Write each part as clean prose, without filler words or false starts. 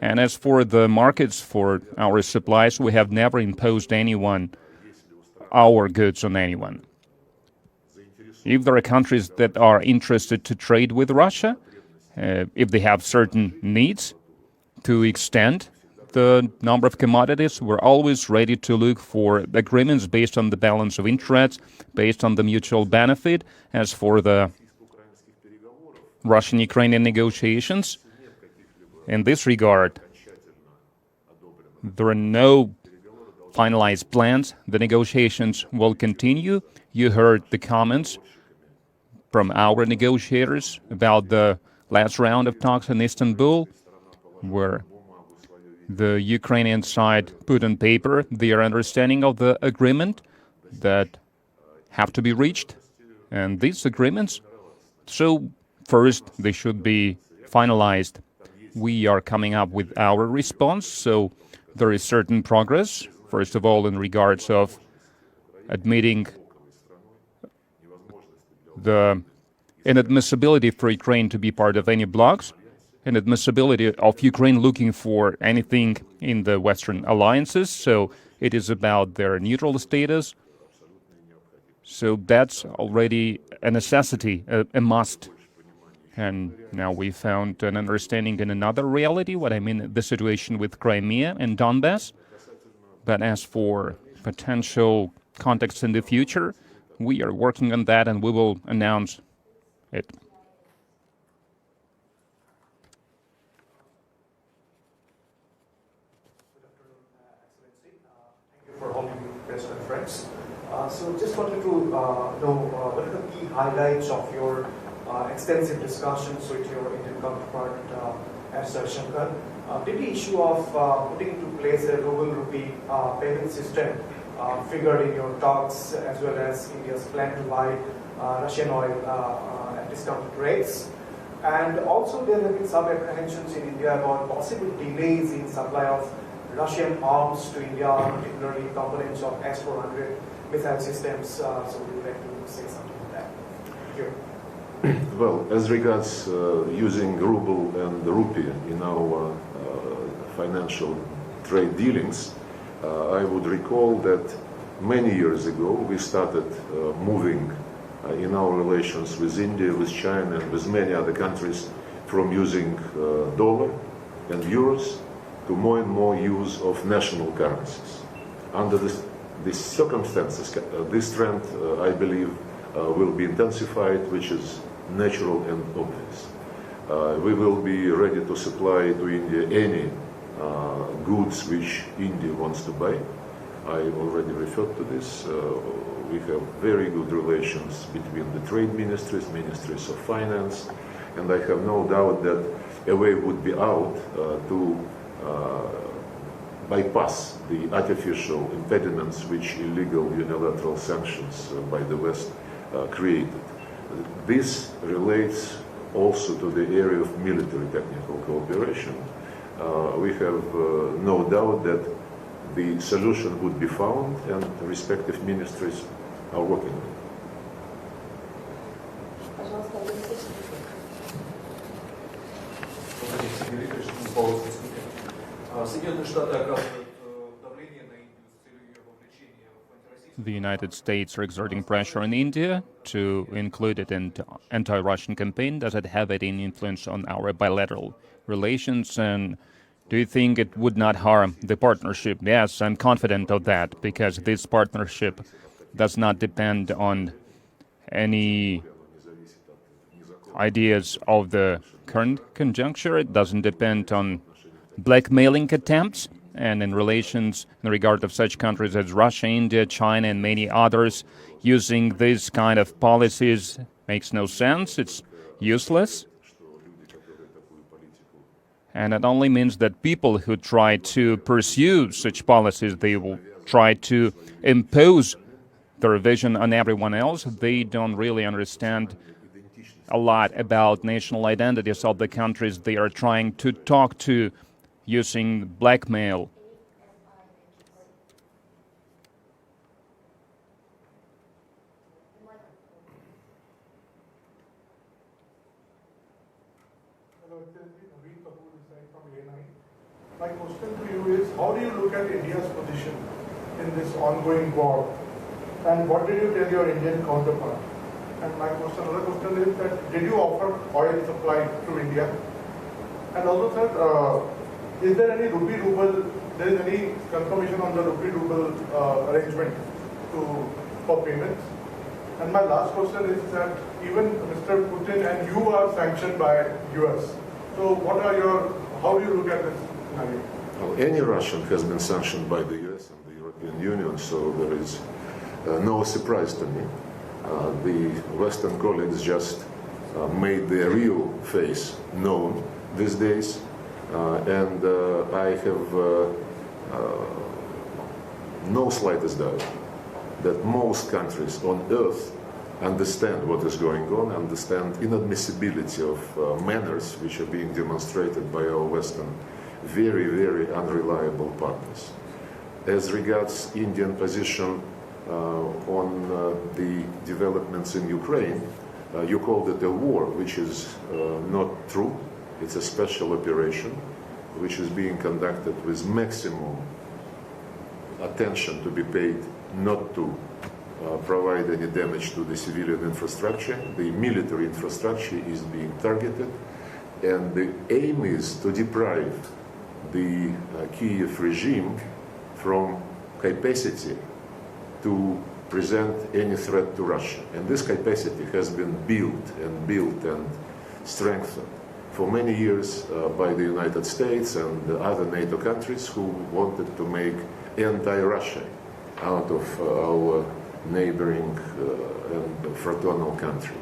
And as for the markets for our supplies, we have never imposed our goods on anyone. If there are countries that are interested to trade with Russia, if they have certain needs to extend the number of commodities, we're always ready to look for agreements based on the balance of interests, based on the mutual benefit. As for the Russian-Ukrainian negotiations, in this regard, there are no finalized plans. The negotiations will continue. You heard the comments from our negotiators about the last round of talks in Istanbul, where the Ukrainian side put on paper their understanding of the agreement that have to be reached. And these agreements, so first, they should be finalized. We are coming up with our response, so there is certain progress, first of all, in regards of admitting the inadmissibility for Ukraine to be part of any blocs, inadmissibility of Ukraine looking for anything in the Western alliances, so it is about their neutral status. So that's already a necessity, a must. And now we found an understanding in another reality, what I mean, the situation with Crimea and Donbass. But as for potential context in the future, we are working on that and we will announce it. For holding press conference. So just wanted to know what are the key highlights of your extensive discussions with your Indian counterpart, FM Jaishankar. Did the issue of putting into place a ruble rupee payment system figured in your talks, as well as India's plan to buy Russian oil at discounted rates? And also there have been some apprehensions in India about possible delays in supply of Russian arms to India, particularly components of S-400 missile systems. So would you like to say something on that? Thank you. Well, as regards using ruble and rupee in our financial trade dealings, I would recall that many years ago we started moving in our relations with India, with China, and with many other countries from using dollar and euros to more and more use of national currencies. Under these circumstances, this trend, I believe, will be intensified, which is natural and obvious. We will be ready to supply to India any goods which India wants to buy. I already referred to this. We have very good relations between the trade ministries, ministries of finance, and I have no doubt that a way would be out to bypass the artificial impediments which illegal unilateral sanctions by the West created. This relates also to the area of military technical cooperation. We have no doubt that the solution would be found, and the respective ministries are working on it. The United States are exerting pressure on India to include it in the anti-Russian campaign. Does it have any influence on our bilateral relations? And do you think it would not harm the partnership? Yes, I'm confident of that, because this partnership does not depend on any ideas of the current conjuncture. It doesn't depend on blackmailing attempts. And in relations, in regard of such countries as Russia, India, China, and many others, using these kind of policies makes no sense. It's useless. And it only means that people who try to pursue such policies, they will try to impose their vision on everyone else. They don't really understand a lot about national identities of the countries they are trying to talk to, using blackmail. Hello, it's Reed Kapoor from My question to you is, how do you look at India's position in this ongoing war? And what did you tell your Indian counterpart? And my question, another question is that, did you offer oil supply to India? And also, sir, is there any rupee-ruble, there is any confirmation on the rupee-ruble arrangement for payments? And my last question is that even Mr. Putin and you are sanctioned by US. So what are how do you look at this scenario? Well, any Russian has been sanctioned by the US and the European Union, so there is no surprise to me. The Western colleagues just made their real face known these days, and I have no slightest doubt that most countries on earth understand what is going on, understand inadmissibility of manners which are being demonstrated by our Western very, very unreliable partners. As regards Indian position on the developments in Ukraine, you called it a war, which is not true. It's a special operation which is being conducted with maximum attention to be paid not to provide any damage to the civilian infrastructure. The military infrastructure is being targeted, and the aim is to deprive the Kiev regime from capacity to present any threat to Russia. And this capacity has been built and strengthened for many years by the United States and other NATO countries who wanted to make anti-Russia out of our neighboring and fraternal country.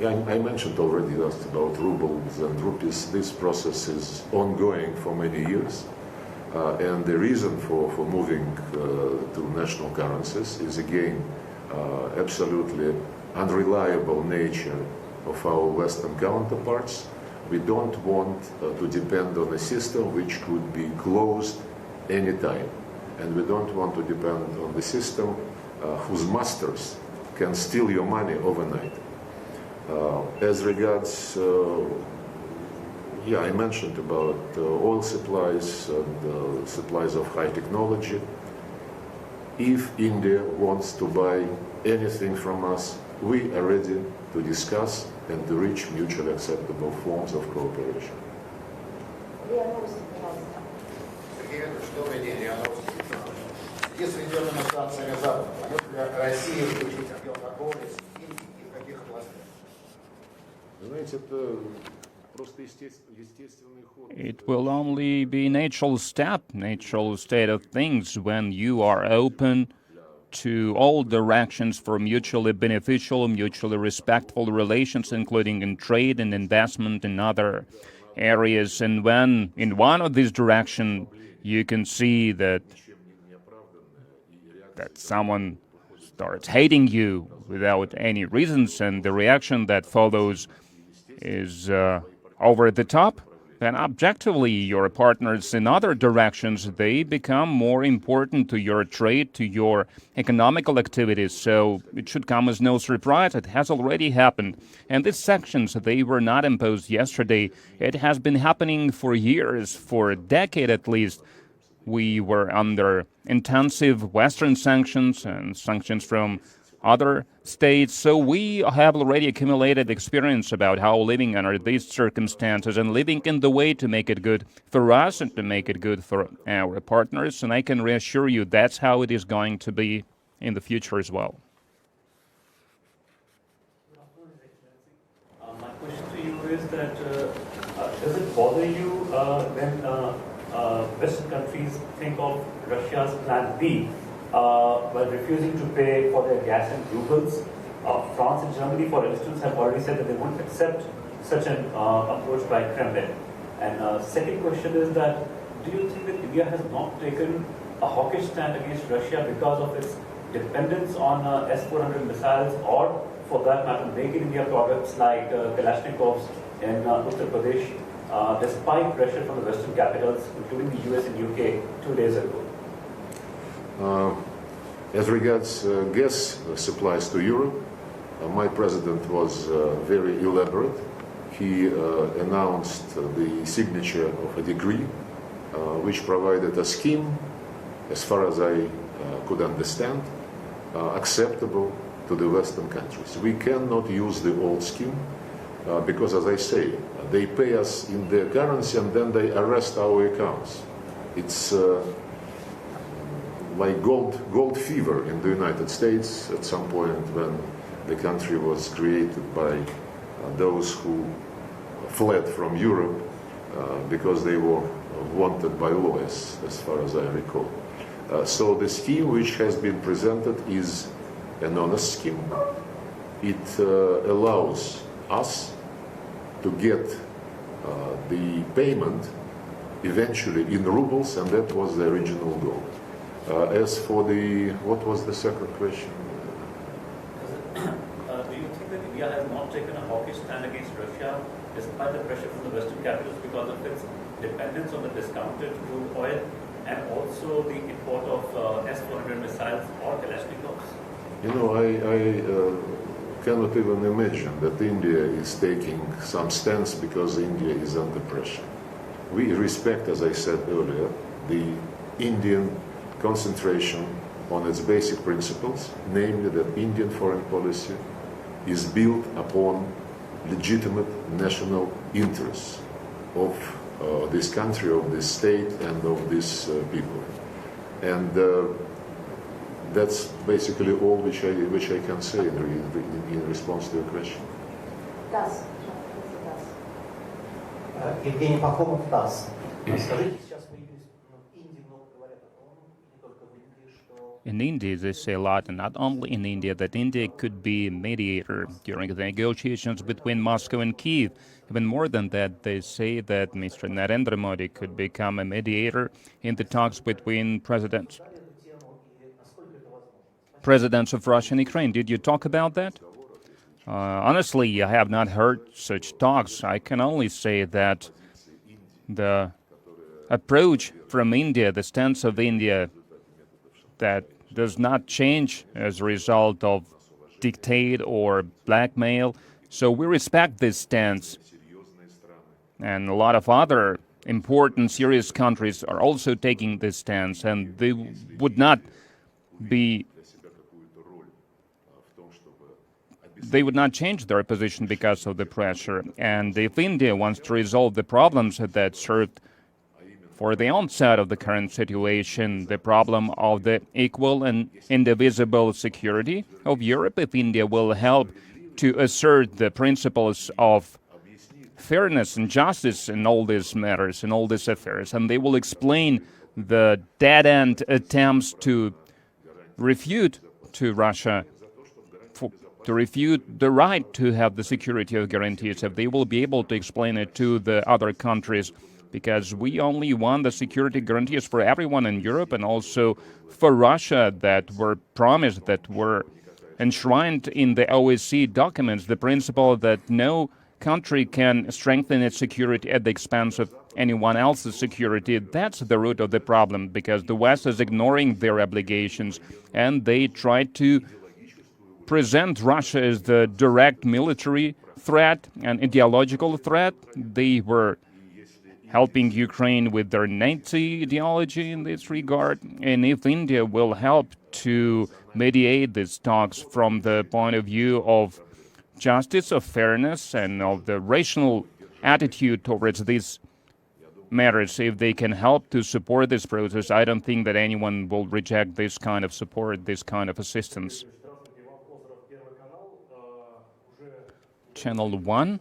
I mentioned already just about rubles and rupees. This process is ongoing for many years. And the reason for moving to national currencies is again absolutely unreliable nature of our Western counterparts. We don't want to depend on a system which could be closed anytime. And we don't want to depend on the system whose masters can steal your money overnight. As regards, I mentioned about oil supplies and supplies of high technology. If India wants to buy anything from us, we are ready to discuss and to reach mutually acceptable forms of cooperation. Если идет демонстрация на Запад, может ли Россия включить объем торговли с ним и в каких областях? Знаете, это просто естественный ход. It will only be natural state of things when you are open to all directions for mutually beneficial, mutually respectful relations, including in trade and investment in other areas. And when in one of these directions you can see that someone starts hating you without any reasons, and the reaction that follows is over the top, then objectively your partners in other directions, they become more important to your trade, to your economical activities. So it should come as no surprise. It has already happened. And these sanctions, they were not imposed yesterday. It has been happening for years, for a decade at least. We were under intensive Western sanctions and sanctions from other states, so we have already accumulated experience about how living under these circumstances and living in the way to make it good for us and to make it good for our partners. And I can reassure you that's how it is going to be in the future as well. My question to you is that does it bother you when Western countries think of Russia's plan B while refusing to pay for their gas in rubles? France and Germany, for instance, have already said that they won't accept such an approach by Kremlin. And second question is that, do you think that India has not taken a hawkish stand against Russia because of its dependence on S-400 missiles, or for that matter, Make in India products like Kalashnikovs in Uttar Pradesh, despite pressure from the Western capitals, including the US and UK, 2 days ago? As regards gas supplies to Europe, my president was very elaborate. he announced the signature of a decree which provided a scheme, as far as I could understand, acceptable to the Western countries. We cannot use the old scheme because, as I say, they pay us in their currency and then they arrest our accounts. It's like gold fever in the United States at some point when the country was created by those who fled from Europe because they were wanted by law, as far as I recall. So the scheme which has been presented is an honest scheme. It allows us to get the payment eventually in rubles, and that was the original goal. As for the, what was the second question? Do you think that India has not taken a hawkish stand against Russia despite the pressure from the Western capitals because of its dependence on the discounted crude oil and also the import of S-400 missiles or Kalashnikovs? You know, I cannot even imagine that India is taking some stance because India is under pressure. We respect, as I said earlier, the Indian concentration on its basic principles, namely that Indian foreign policy is built upon legitimate national interests of this country, of this state, and of these people. And that's basically all which I can say in response to your question. ТАСС. Евгений Пахомов, ТАСС. Скажите, сейчас появились в Индии много говорят о том, не только в Индии, что... In India, they say a lot, and not only in India, that India could be a mediator during the negotiations between Moscow and Kiev. Even more than that, they say that Mr. Narendra Modi could become a mediator in the talks between presidents of Russia and Ukraine. Did you talk about that? Honestly, I have not heard such talks. I can only say that the approach from India, the stance of India, that does not change as a result of dictate or blackmail. So we respect this stance. And a lot of other important, serious countries are also taking this stance, and they would not change their position because of the pressure. And if India wants to resolve the problems that served for the onset of the current situation, the problem of the equal and indivisible security of Europe, if India will help to assert the principles of fairness and justice in all these matters, in all these affairs, and they will explain the dead-end attempts to refute to Russia, to refute the right to have the security of guarantees, if they will be able to explain it to the other countries, because we only want the security guarantees for everyone in Europe and also for Russia that were promised, that were enshrined in the OSCE documents, the principle that no country can strengthen its security at the expense of anyone else's security. That's the root of the problem, because the West is ignoring their obligations, and they try to present Russia as the direct military threat and ideological threat. They were helping Ukraine with their Nazi ideology in this regard. And if India will help to mediate these talks from the point of view of justice, of fairness, and of the rational attitude towards these matters, if they can help to support this process, I don't think that anyone will reject this kind of support, this kind of assistance. Channel 1.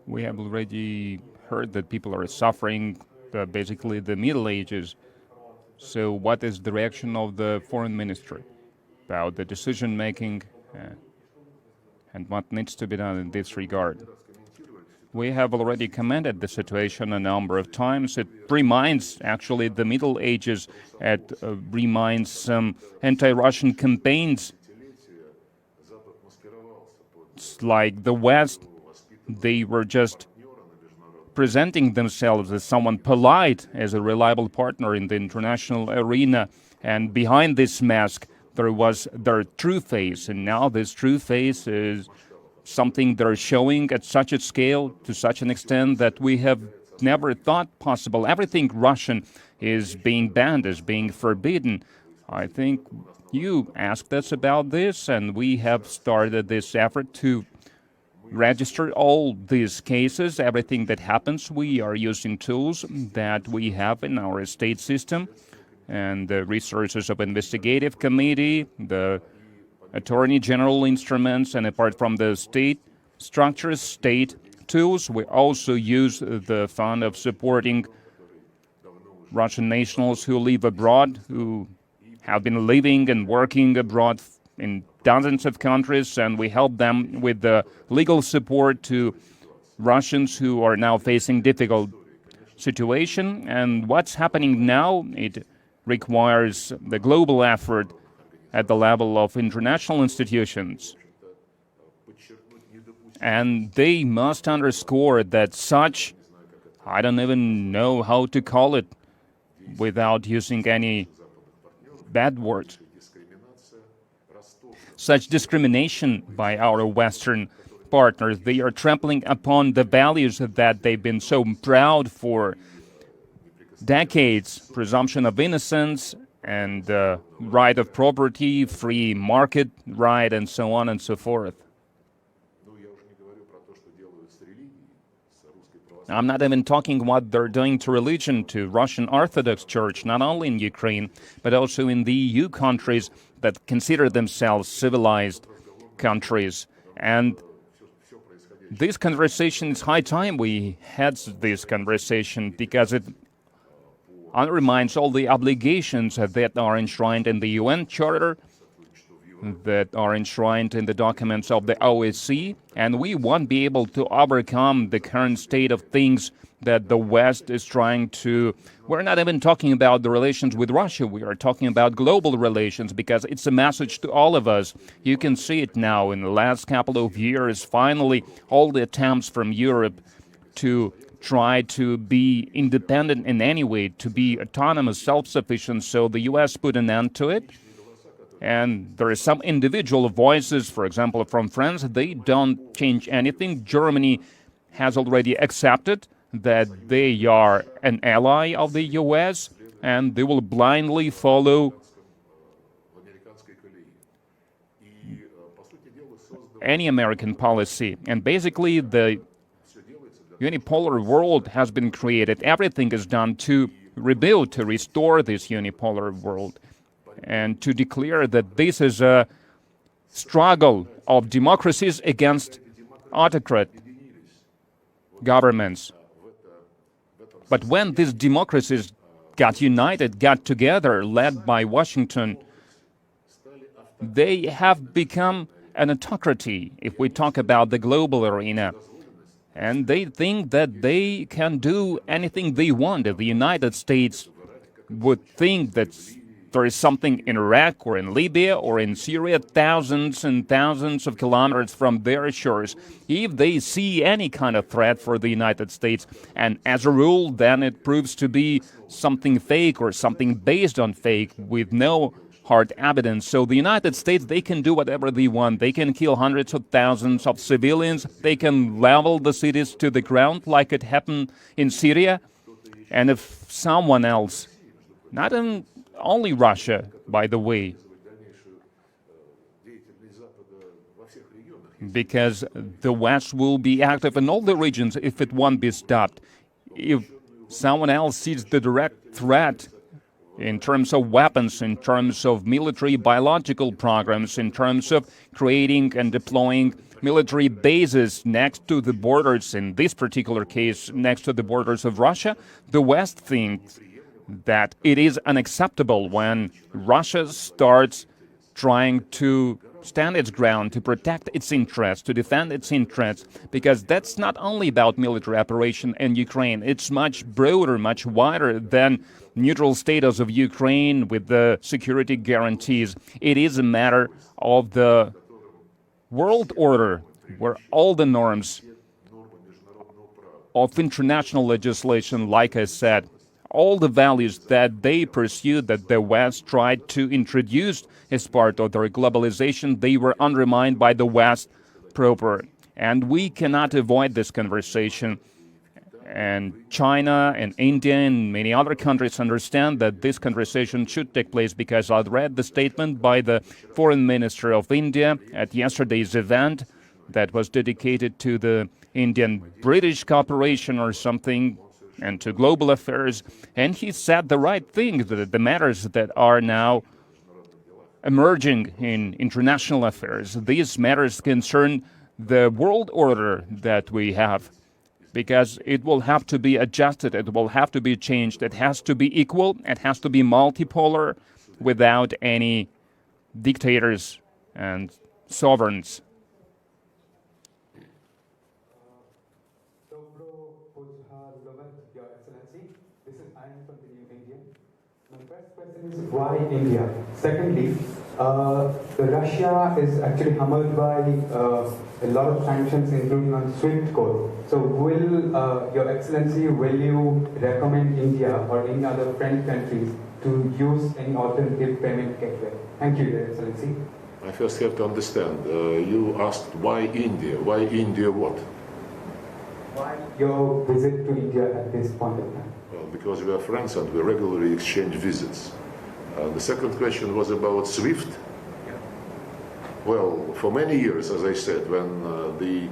We have already heard that people are suffering basically the Middle Ages. So what is the reaction of the Foreign Ministry about the decision-making and what needs to be done in this regard? We have already commented the situation a number of times. It reminds, actually, the Middle Ages. It reminds some anti-Russian campaigns. It's like the West, they were just presenting themselves as someone polite, as a reliable partner in the international arena. And behind this mask, there was their true face. And now this true face is something they're showing at such a scale, to such an extent that we have never thought possible. Everything Russian is being banned, is being forbidden. I think you asked us about this, and we have started this effort to register all these cases, everything that happens. We are using tools that we have in our state system, and the resources of investigative committee, the attorney general instruments, and apart from the state structures, state tools, we also use the fund of supporting Russian nationals who live abroad, who have been living and working abroad in dozens of countries, and we help them with the legal support to Russians who are now facing difficult situation. And what's happening now, it requires the global effort at the level of international institutions. And they must underscore that such, I don't even know how to call it without using any bad words, such discrimination by our Western partners. They are trampling upon the values that they've been so proud for decades: presumption of innocence and right of property, free market right, and so on and so forth. I'm not even talking what they're doing to religion, to Russian Orthodox Church, not only in Ukraine, but also in the EU countries that consider themselves civilized countries. And this conversation, it's high time we had this conversation, because it undermines all the obligations that are enshrined in the UN Charter, that are enshrined in the documents of the OSCE, and we won't be able to overcome the current state of things that the West is trying to... We're not even talking about the relations with Russia, we are talking about global relations, because it's a message to all of us. You can see it now in the last couple of years. Finally, all the attempts from Europe to try to be independent in any way, to be autonomous, self-sufficient, so the US put an end to it. And there are some individual voices, for example, from France, they don't change anything. Germany has already accepted that they are an ally of the US, and they will blindly follow any American policy. And basically, the unipolar world has been created. Everything is done to rebuild, to restore this unipolar world, and to declare that this is a struggle of democracies against autocrat governments. But when these democracies got united, got together, led by Washington, they have become an autocracy, if we talk about the global arena. And they think that they can do anything they want. If the United States would think that there is something in Iraq or in Libya or in Syria, thousands and thousands of kilometers from their shores, if they see any kind of threat for the United States, and as a rule, then it proves to be something fake or something based on fake with no hard evidence. So the United States, they can do whatever they want. They can kill hundreds of thousands of civilians. They can level the cities to the ground like it happened in Syria. And if someone else, not in only Russia, by the way, because the West will be active in all the regions if it won't be stopped. If someone else sees the direct threat in terms of weapons, in terms of military biological programs, in terms of creating and deploying military bases next to the borders, in this particular case, next to the borders of Russia, the West thinks that it is unacceptable when Russia starts trying to stand its ground, to protect its interests, to defend its interests, because that's not only about military operation in Ukraine. It's much broader, much wider than neutral status of Ukraine with the security guarantees. It is a matter of the world order, where all the norms of international legislation, like I said. All the values that they pursued, that the West tried to introduce as part of their globalization, they were undermined by the West proper. And we cannot avoid this conversation. And China and India and many other countries understand that this conversation should take place, because I read the statement by the foreign minister of India at yesterday's event that was dedicated to the Indian-British cooperation or something, and to global affairs. And he said the right thing, that the matters that are now emerging in international affairs, these matters concern the world order that we have, because it will have to be adjusted, it will have to be changed, it has to be equal, it has to be multipolar, without any dictators and sovereigns. Your Excellency, this is Anand from the New Indian. My first question is, why India? Secondly, Russia is actually hammered by a lot of sanctions, including on SWIFT code. So will Your Excellency, will you recommend India or any other friend countries to use any alternative payment gateway? Thank you, Your Excellency. I first have to understand, you asked why India? Why India what? Why your visit to India at this point in time? Well, because we are friends and we regularly exchange visits. The second question was about SWIFT. Yeah. Well, for many years, as I said, when the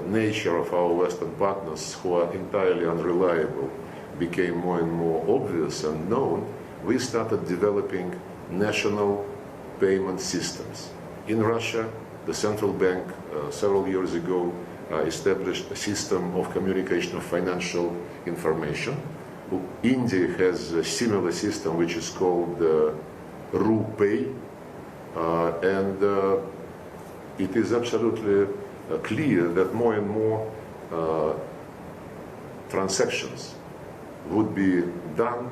nature of our Western partners, who are entirely unreliable, became more and more obvious and known, we started developing national payment systems. In Russia, the central bank several years ago established a system of communication of financial information. India has a similar system which is called RuPay, and it is absolutely clear that more and more transactions would be done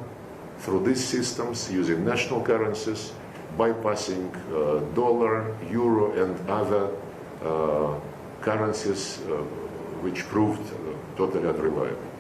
through these systems using national currencies, bypassing dollar, euro, and other currencies which proved totally unreliable.